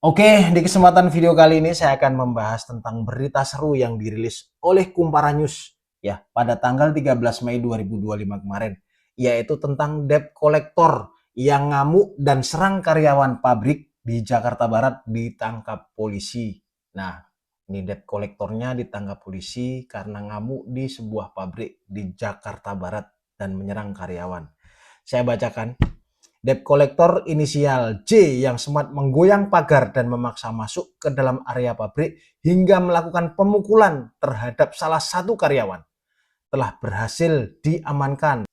Oke, di kesempatan video kali ini saya akan membahas tentang berita seru yang dirilis oleh Kumpara News ya pada tanggal 13 Mei 2025 kemarin, yaitu tentang debt collector yang ngamuk dan serang karyawan pabrik di Jakarta Barat ditangkap polisi. Nah, ini debt collectornya ditangkap polisi karena ngamuk di sebuah pabrik di Jakarta Barat dan menyerang karyawan. Saya bacakan. Debt collector inisial J yang sempat menggoyang pagar dan memaksa masuk ke dalam area pabrik hingga melakukan pemukulan terhadap salah satu karyawan telah berhasil diamankan.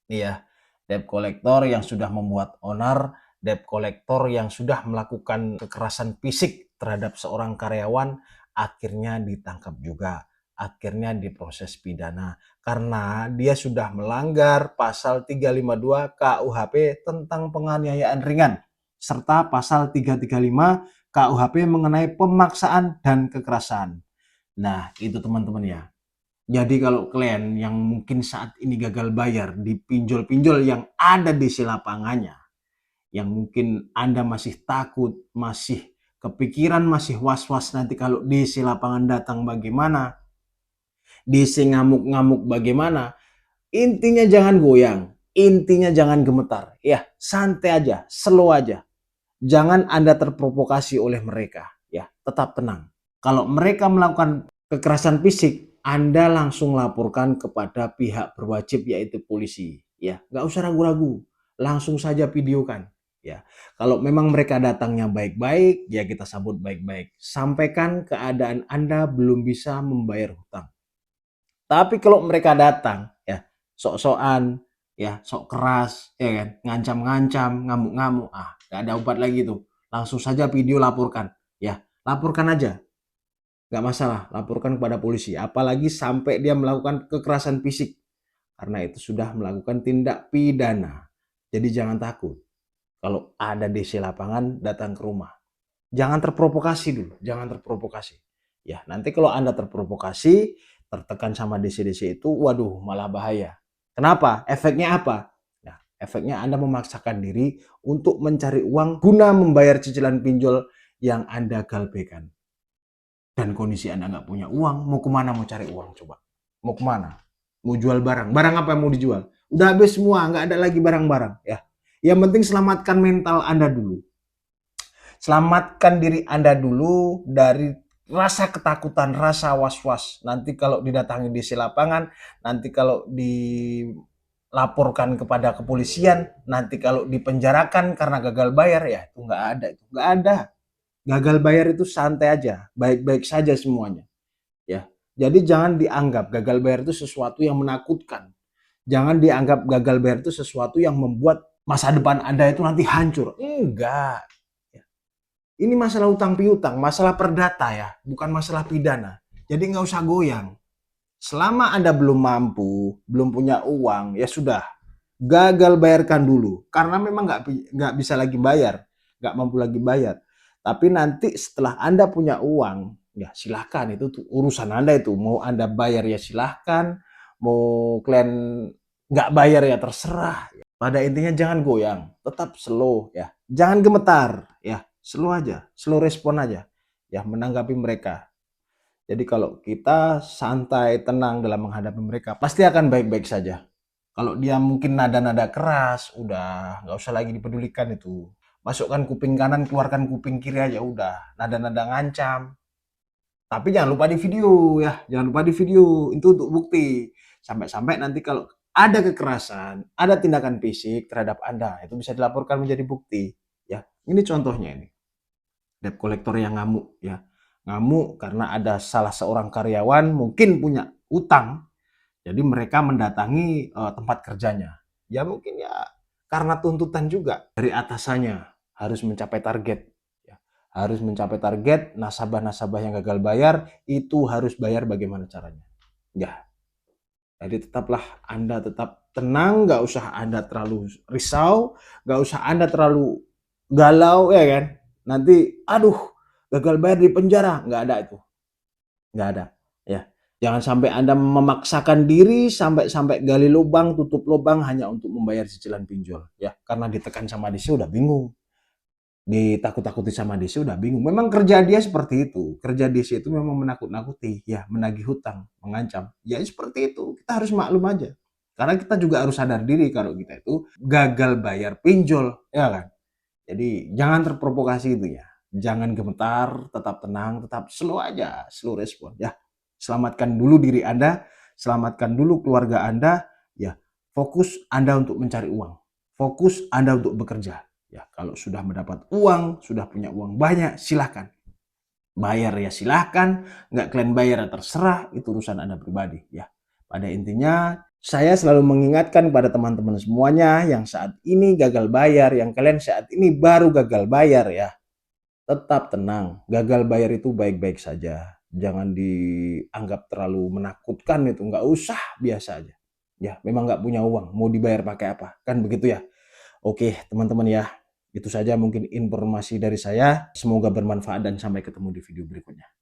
Nih ya, debt collector yang sudah membuat onar, debt collector yang sudah melakukan kekerasan fisik terhadap seorang karyawan akhirnya ditangkap juga. Akhirnya diproses pidana karena dia sudah melanggar pasal 352 KUHP tentang penganiayaan ringan serta pasal 335 KUHP mengenai pemaksaan dan kekerasan. Nah, itu teman-teman ya. Jadi kalau klien yang mungkin saat ini gagal bayar di pinjol-pinjol yang ada di si lapangannya, yang mungkin Anda masih takut, masih kepikiran, masih was-was nanti kalau di si lapangan datang bagaimana, DC ngamuk-ngamuk bagaimana, intinya jangan goyang, intinya jangan gemetar. Ya, santai aja, slow aja. Jangan Anda terprovokasi oleh mereka, ya. Tetap tenang. Kalau mereka melakukan kekerasan fisik, Anda langsung laporkan kepada pihak berwajib yaitu polisi, ya. Nggak usah ragu-ragu, langsung saja videokan, ya. Kalau memang mereka datangnya baik-baik, ya kita sambut baik-baik. Sampaikan keadaan Anda belum bisa membayar hutang. Tapi kalau mereka datang ya sok-sokan, ya sok keras, ya kan, ngancam-ngancam, ngamuk-ngamuk, nggak ada obat lagi tuh. Langsung saja video laporkan, ya laporkan aja, nggak masalah, laporkan kepada polisi. Apalagi sampai dia melakukan kekerasan fisik, karena itu sudah melakukan tindak pidana. Jadi jangan takut. Kalau ada DC lapangan datang ke rumah, jangan terprovokasi dulu, jangan terprovokasi. Ya, nanti kalau Anda terprovokasi, tertekan sama DC-DC itu, waduh, malah bahaya. Kenapa? Efeknya apa? Nah, efeknya Anda memaksakan diri untuk mencari uang guna membayar cicilan pinjol yang Anda galbekan. Dan kondisi Anda nggak punya uang, mau kemana mau cari uang coba? Mau kemana? Mau jual barang? Barang apa yang mau dijual? Udah habis semua, nggak ada lagi barang-barang. Ya, yang penting selamatkan mental Anda dulu. Selamatkan diri Anda dulu dari rasa ketakutan, rasa was-was. Nanti kalau didatangi di lapangan, nanti kalau dilaporkan kepada kepolisian, nanti kalau dipenjarakan karena gagal bayar, ya itu nggak ada. Itu nggak ada. Gagal bayar itu santai aja, baik-baik saja semuanya. Ya, jadi jangan dianggap gagal bayar itu sesuatu yang menakutkan. Jangan dianggap gagal bayar itu sesuatu yang membuat masa depan Anda itu nanti hancur. Enggak. Ini masalah utang piutang, masalah perdata ya, bukan masalah pidana. Jadi nggak usah goyang. Selama Anda belum mampu, belum punya uang, ya sudah, gagal bayarkan dulu. Karena memang nggak bisa lagi bayar, nggak mampu lagi bayar. Tapi nanti setelah Anda punya uang, ya silahkan, itu tuh urusan Anda itu. Mau Anda bayar ya silahkan, mau klien nggak bayar ya terserah. Pada intinya jangan goyang, tetap slow ya, jangan gemetar ya, slow aja, slow respon aja ya menanggapi mereka. Jadi kalau kita santai, tenang dalam menghadapi mereka, pasti akan baik-baik saja. Kalau dia mungkin nada-nada keras, udah nggak usah lagi dipedulikan itu. Masukkan kuping kanan, keluarkan kuping kiri aja udah. Nada-nada ngancam. Tapi jangan lupa di video ya, jangan lupa di video. Itu untuk bukti. Sampai-sampai nanti kalau ada kekerasan, ada tindakan fisik terhadap Anda, itu bisa dilaporkan menjadi bukti. Ya, ini contohnya ini. Debt collector yang ngamuk ya. Ngamuk karena ada salah seorang karyawan mungkin punya utang. Jadi mereka mendatangi tempat kerjanya. Ya mungkin ya karena tuntutan juga dari atasannya harus mencapai target. Ya. Harus mencapai target, nasabah-nasabah yang gagal bayar itu harus bayar bagaimana caranya. Ya, jadi tetaplah Anda tetap tenang, nggak usah Anda terlalu risau, nggak usah Anda terlalu galau ya kan. Nanti aduh gagal bayar di penjara, nggak ada itu. Nggak ada. Ya. Jangan sampai Anda memaksakan diri sampai gali lubang, tutup lubang hanya untuk membayar cicilan pinjol ya. Karena ditekan sama DC udah bingung. ditakut-takuti sama DC udah bingung. Memang kerja dia seperti itu. Kerja DC itu memang menakut-nakuti, ya, menagih hutang, mengancam. Ya seperti itu. Kita harus maklum aja. Karena kita juga harus sadar diri kalau kita itu gagal bayar pinjol, ya kan? Jadi jangan terprovokasi itu ya. Jangan gemetar, tetap tenang, tetap slow aja, slow respon ya. Selamatkan dulu diri Anda, selamatkan dulu keluarga Anda, ya. Fokus Anda untuk mencari uang. Fokus Anda untuk bekerja. Ya, kalau sudah mendapat uang, sudah punya uang banyak, silahkan. Bayar ya silahkan, nggak kalian bayar ya terserah, itu urusan Anda pribadi ya. Pada intinya, saya selalu mengingatkan pada teman-teman semuanya yang saat ini gagal bayar, yang kalian saat ini baru gagal bayar ya, tetap tenang. Gagal bayar itu baik-baik saja. Jangan dianggap terlalu menakutkan itu, nggak usah, biasa aja. Ya, memang nggak punya uang, mau dibayar pakai apa? Kan begitu ya. Oke, teman-teman ya. Itu saja mungkin informasi dari saya. Semoga bermanfaat dan sampai ketemu di video berikutnya.